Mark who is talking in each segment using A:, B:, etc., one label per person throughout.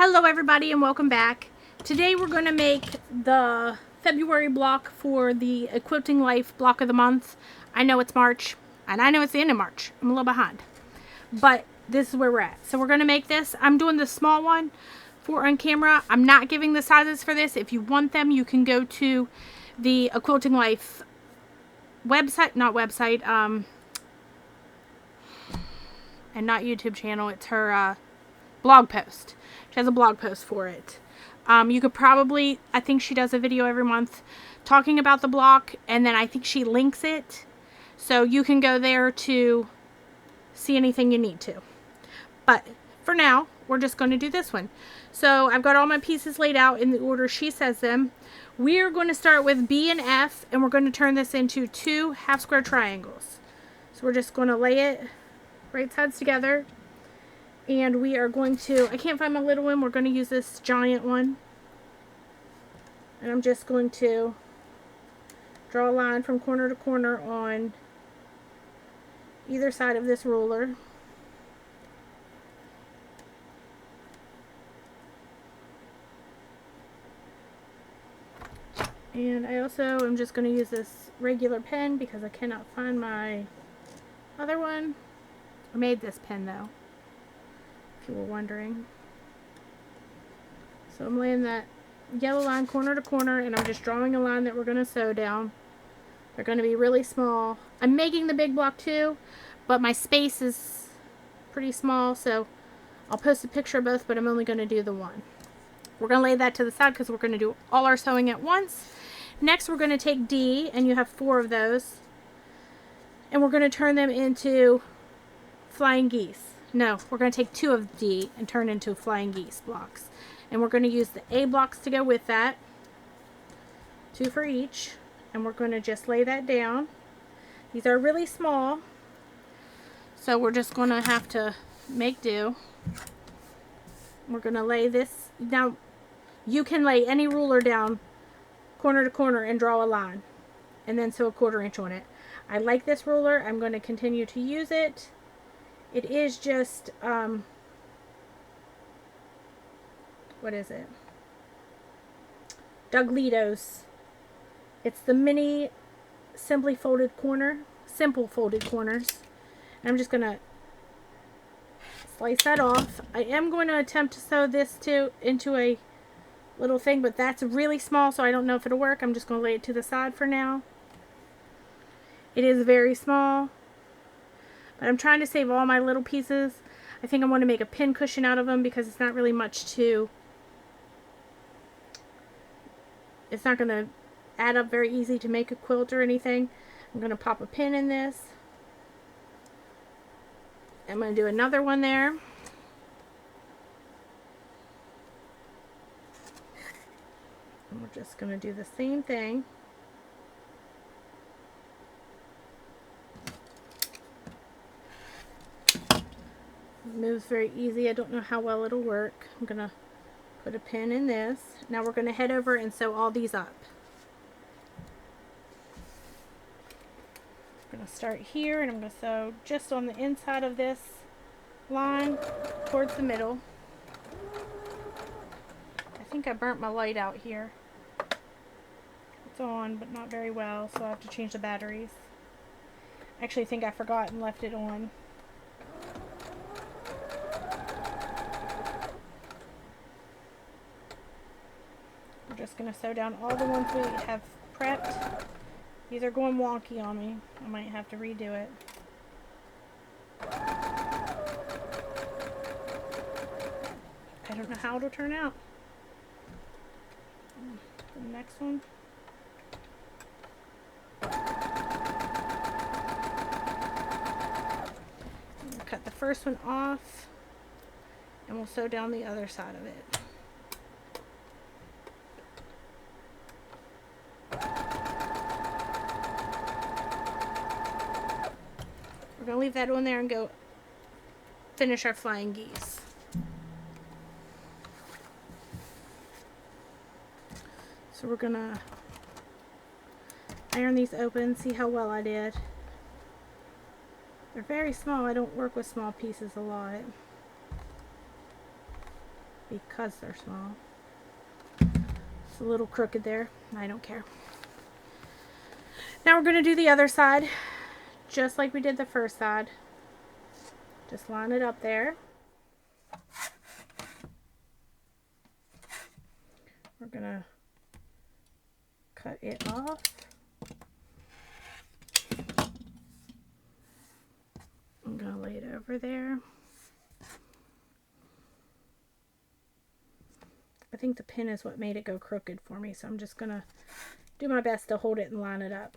A: Hello everybody and welcome back. Today we're going to make the February block for the Quilting Life block of the month. I know it's March and I know it's the end of March. I'm a little behind. But this is where we're at. So we're going to make this. I'm doing the small one for on camera. I'm not giving the sizes for this. If you want them, you can go to the Quilting Life website, and not YouTube channel. It's her blog post. She has a blog post for it. You could probably, I think she does a video every month talking about the block, and then I think she links it. So you can go there to see anything you need to. But for now, we're just going to do this one. So I've got all my pieces laid out in the order she says them. We're going to start with B and F, and we're going to turn this into 2 half square triangles. So we're just going to lay it right sides together. And we are going to, I can't find my little one, we're going to use this giant one. And I'm just going to draw a line from corner to corner on either side of this ruler. And I also am just going to use this regular pen because I cannot find my other one. I made this pen though, if you were wondering. So I'm laying that yellow line corner to corner, and I'm just drawing a line that we're going to sew down. They're going to be really small. I'm making the big block too, but my space is pretty small, so I'll post a picture of both, but I'm only going to do the one. We're going to lay that to the side because we're going to do all our sewing at once. Next, we're going to take D, and you have 4 of those, and we're going to turn them into flying geese. No, we're going to take 2 of D and turn into flying geese blocks. And we're going to use the A blocks to go with that. 2 for each. And we're going to just lay that down. These are really small, so we're just going to have to make do. We're going to lay this. Now, you can lay any ruler down corner to corner and draw a line. And then sew a 1/4 inch on it. I like this ruler. I'm going to continue to use it. It is just, what is it? Douglito's. It's the mini simple folded corners. And I'm just going to slice that off. I am going to attempt to sew this into a little thing, but that's really small, so I don't know if it'll work. I'm just going to lay it to the side for now. It is very small, but I'm trying to save all my little pieces. I think I want to make a pin cushion out of them because it's not really much to... It's not going to add up very easy to make a quilt or anything. I'm going to pop a pin in this. I'm going to do another one there. And we're just going to do the same thing. It moves very easy. I don't know how well it'll work. I'm going to put a pin in this. Now we're going to head over and sew all these up. I'm going to start here, and I'm going to sew just on the inside of this line towards the middle. I think I burnt my light out here. It's on, but not very well, so I have to change the batteries. I actually think I forgot and left it on. We're just going to sew down all the ones we have prepped. These are going wonky on me. I might have to redo it. I don't know how it'll turn out. The next one. We'll cut the first one off, and we'll sew down the other side of it. We're going to leave that on there and go finish our flying geese. So we're going to iron these open, see how well I did. They're very small. I don't work with small pieces a lot. because they're small. It's a little crooked there. I don't care. Now we're going to do the other side just like we did the first side. Just line it up there. We're going to cut it off. I'm going to lay it over there. I think the pin is what made it go crooked for me, so I'm just going to do my best to hold it and line it up.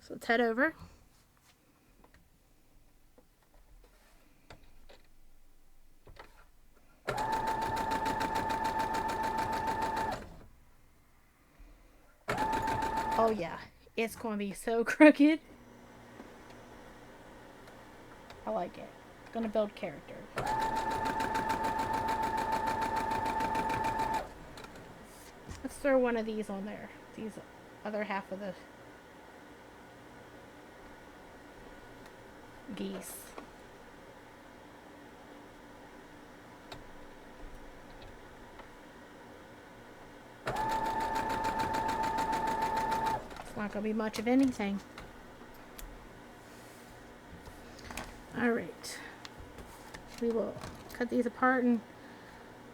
A: So let's head over. Oh yeah, it's going to be so crooked. I like it. It's going to build character. Let's throw one of these on there. These other half of the geese. It's not going to be much of anything. Alright. We will cut these apart and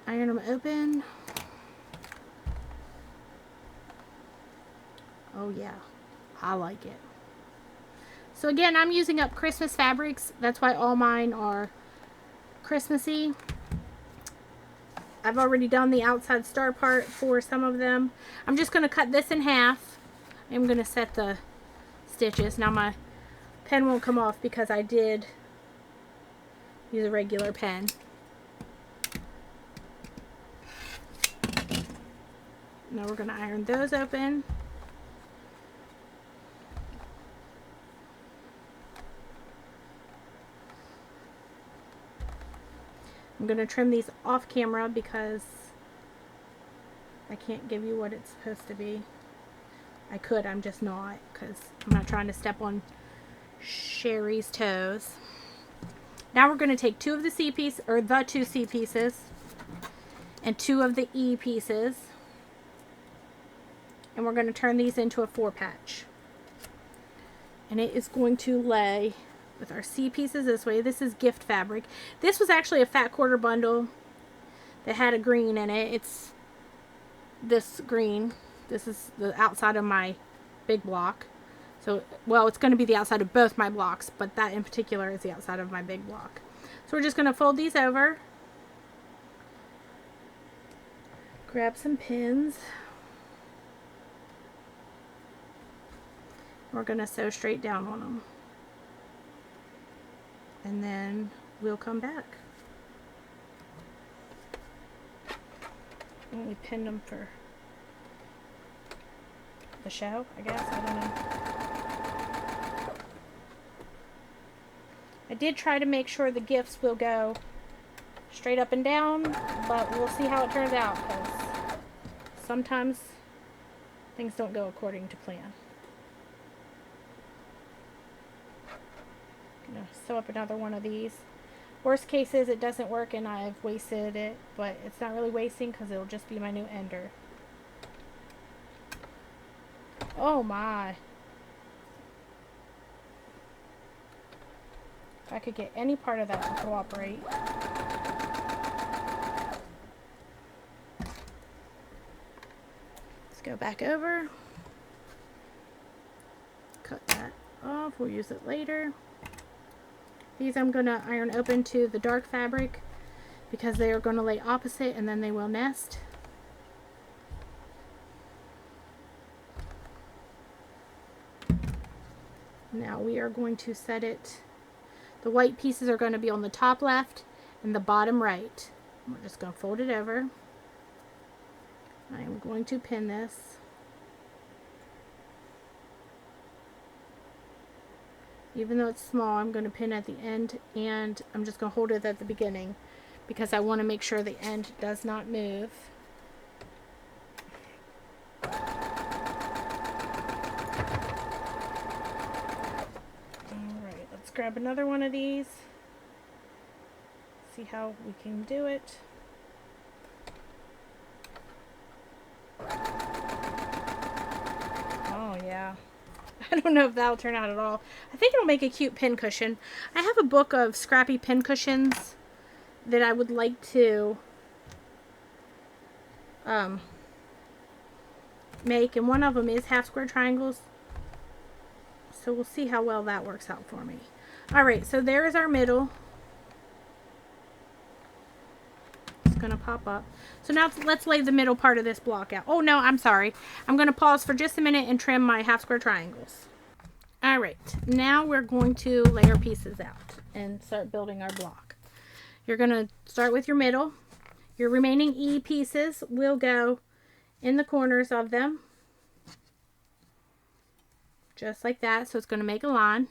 A: iron them open. Oh yeah, I like it. So again, I'm using up Christmas fabrics. That's why all mine are Christmassy. I've already done the outside star part for some of them. I'm just going to cut this in half. I'm going to set the stitches. Now my pen won't come off because I did use a regular pen. Now we're going to iron those open. I'm going to trim these off camera because I can't give you what it's supposed to be. I could, I'm just not, because I'm not trying to step on Sherry's toes. Now we're going to take two of the C pieces, or the two C pieces, and two of the E pieces, and we're going to turn these into a 4-patch. And it is going to lay with our C pieces this way. This is gift fabric. This was actually a fat quarter bundle that had a green in it. It's this green. This is the outside of my big block. So, well, it's going to be the outside of both my blocks, but that in particular is the outside of my big block. So we're just going to fold these over. Grab some pins. We're going to sew straight down on them. And then we'll come back. And we pinned them for the show, I guess. I don't know. I did try to make sure the gifts will go straight up and down, but we'll see how it turns out, because sometimes things don't go according to plan. Gonna sew up another one of these. Worst case is it doesn't work and I've wasted it, but it's not really wasting because it'll just be my new ender. Oh my. If I could get any part of that to cooperate. Let's go back over. Cut that off. We'll use it later. These I'm going to iron open to the dark fabric because they are going to lay opposite and then they will nest. Now we are going to set it. The white pieces are going to be on the top left and the bottom right. We're just going to fold it over. I am going to pin this. Even though it's small, I'm going to pin at the end, and I'm just going to hold it at the beginning because I want to make sure the end does not move. grab another one of these. See how we can do it. Oh yeah. I don't know if that'll turn out at all. I think it'll make a cute pin cushion. I have a book of scrappy pin cushions that I would like to make, and one of them is half square triangles. So we'll see how well that works out for me. Alright, so there is our middle. It's going to pop up. So now let's lay the middle part of this block out. Oh no, I'm sorry. I'm going to pause for just a minute and trim my half square triangles. Alright, now we're going to lay our pieces out and start building our block. You're going to start with your middle. Your remaining E pieces will go in the corners of them. Just like that. So it's going to make a line.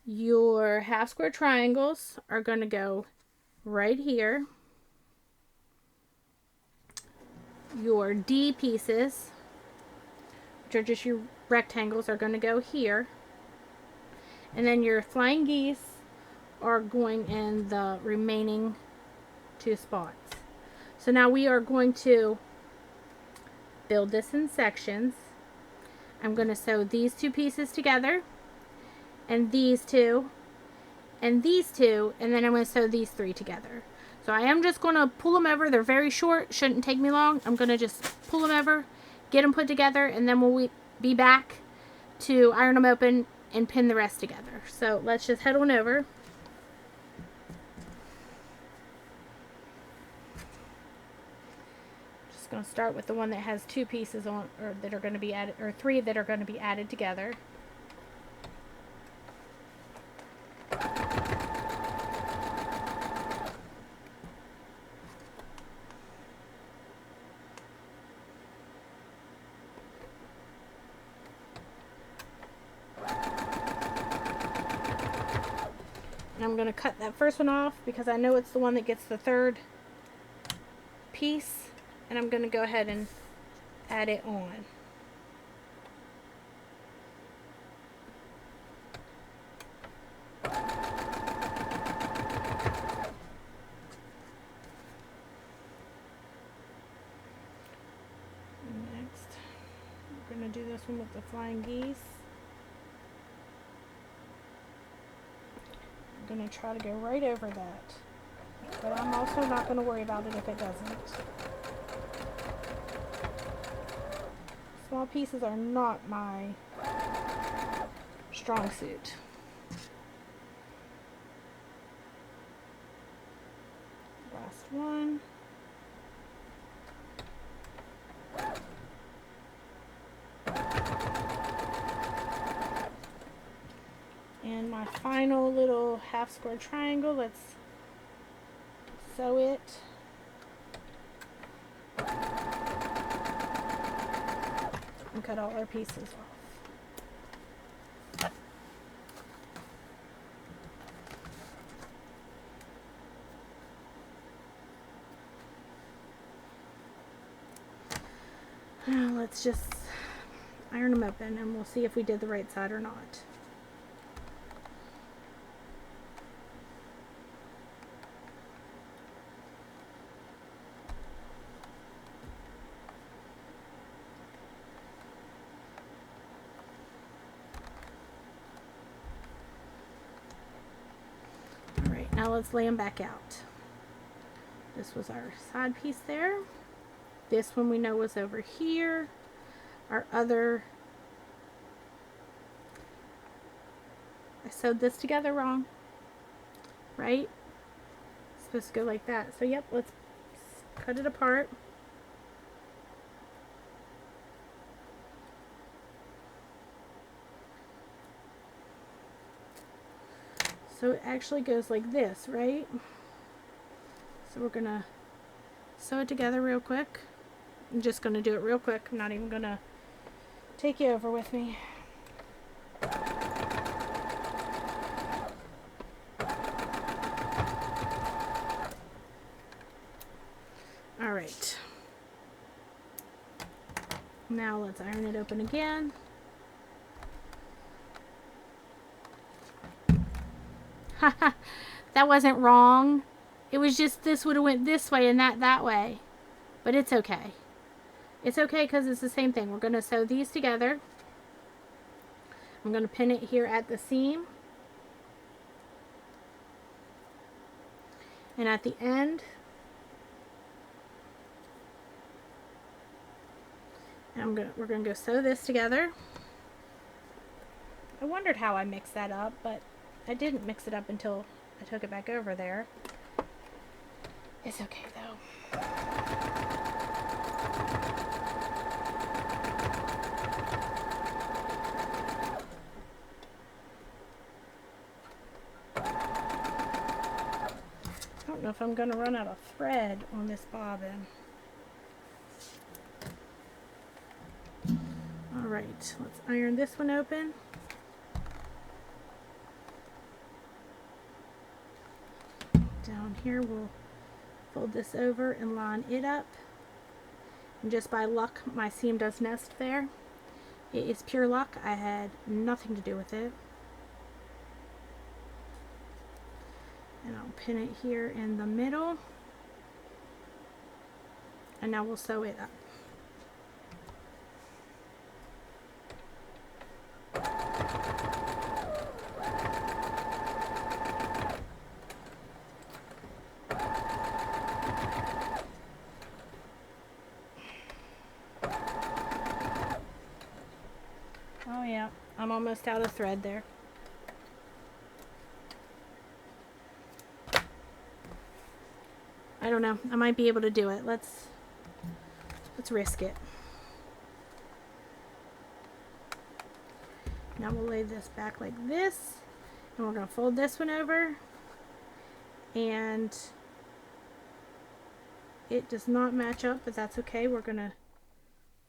A: Your half square triangles are going to go right here. Your D pieces, which are just your rectangles, are going to go here. And then your flying geese are going in the remaining 2 spots. So now we are going to build this in sections. I'm going to sew these 2 pieces together, and these 2, and these 2, and then I'm going to sew these 3 together. So I am just going to pull them over. They're very short, shouldn't take me long. I'm going to just pull them over, get them put together, and then we'll be back to iron them open and pin the rest together. So let's just head on over. Just going to start with the one that has 2 pieces on, or that are going to be added, or 3 that are going to be added together. I'm going to cut that first one off because I know it's the one that gets the 3rd piece, and I'm going to go ahead and add it on. Next, we're going to do this one with the flying geese. I'm going to try to go right over that, but I'm also not going to worry about it if it doesn't. Small pieces are not my strong suit. Last one. And my final little half square triangle, let's sew it. And cut all our pieces off. Now let's just iron them open and we'll see if we did the right side or not. Now let's lay them back out. This was our side piece there. This one we know was over here. Our other, I sewed this together wrong, right? It's supposed to go like that. So yep, let's cut it apart. So it actually goes like this, right? So we're gonna sew it together real quick. I'm just gonna do it real quick. I'm not even gonna take you over with me. All right. Now let's iron it open again. That wasn't wrong. It was just this would have went this way and that way. But it's okay. It's okay because it's the same thing. We're going to sew these together. I'm going to pin it here at the seam. And at the end, we're going to go sew this together. I wondered how I mixed that up, but I didn't mix it up until I took it back over there. It's okay though. I don't know if I'm going to run out of thread on this bobbin. Alright, let's iron this one open. Down here we'll fold this over and line it up. And just by luck, my seam does nest there. It is pure luck. I had nothing to do with it. And I'll pin it here in the middle. And now we'll sew it up. Oh yeah, I'm almost out of thread there. I don't know. I might be able to do it. Let's risk it. Now we'll lay this back like this, and we're going to fold this one over, and it does not match up, but that's okay. We're going to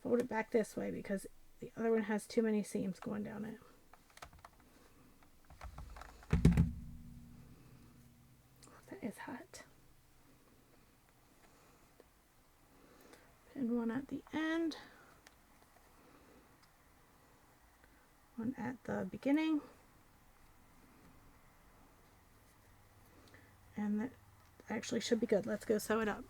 A: fold it back this way because the other one has too many seams going down it. That is hot. Pin one at the end, one at the beginning, and that actually should be good. Let's go sew it up.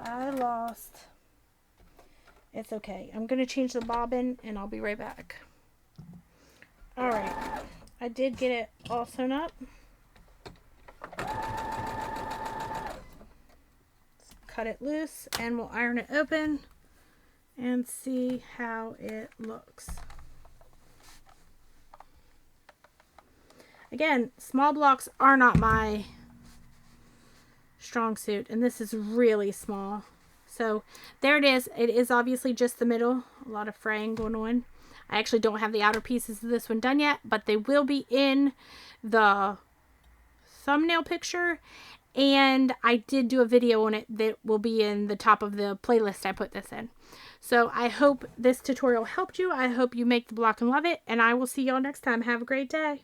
A: I lost. It's okay. I'm going to change the bobbin and I'll be right back. Alright. I did get it all sewn up. Let's cut it loose and we'll iron it open and see how it looks. Again, small blocks are not my strong suit, and this is really small. So there it is. It is obviously just the middle. A lot of fraying going on. I actually don't have the outer pieces of this one done yet, but they will be in the thumbnail picture, and I did do a video on it that will be in the top of the playlist I put this in. So I hope this tutorial helped you. I hope you make the block and love it, and I will see y'all next time. Have a great day.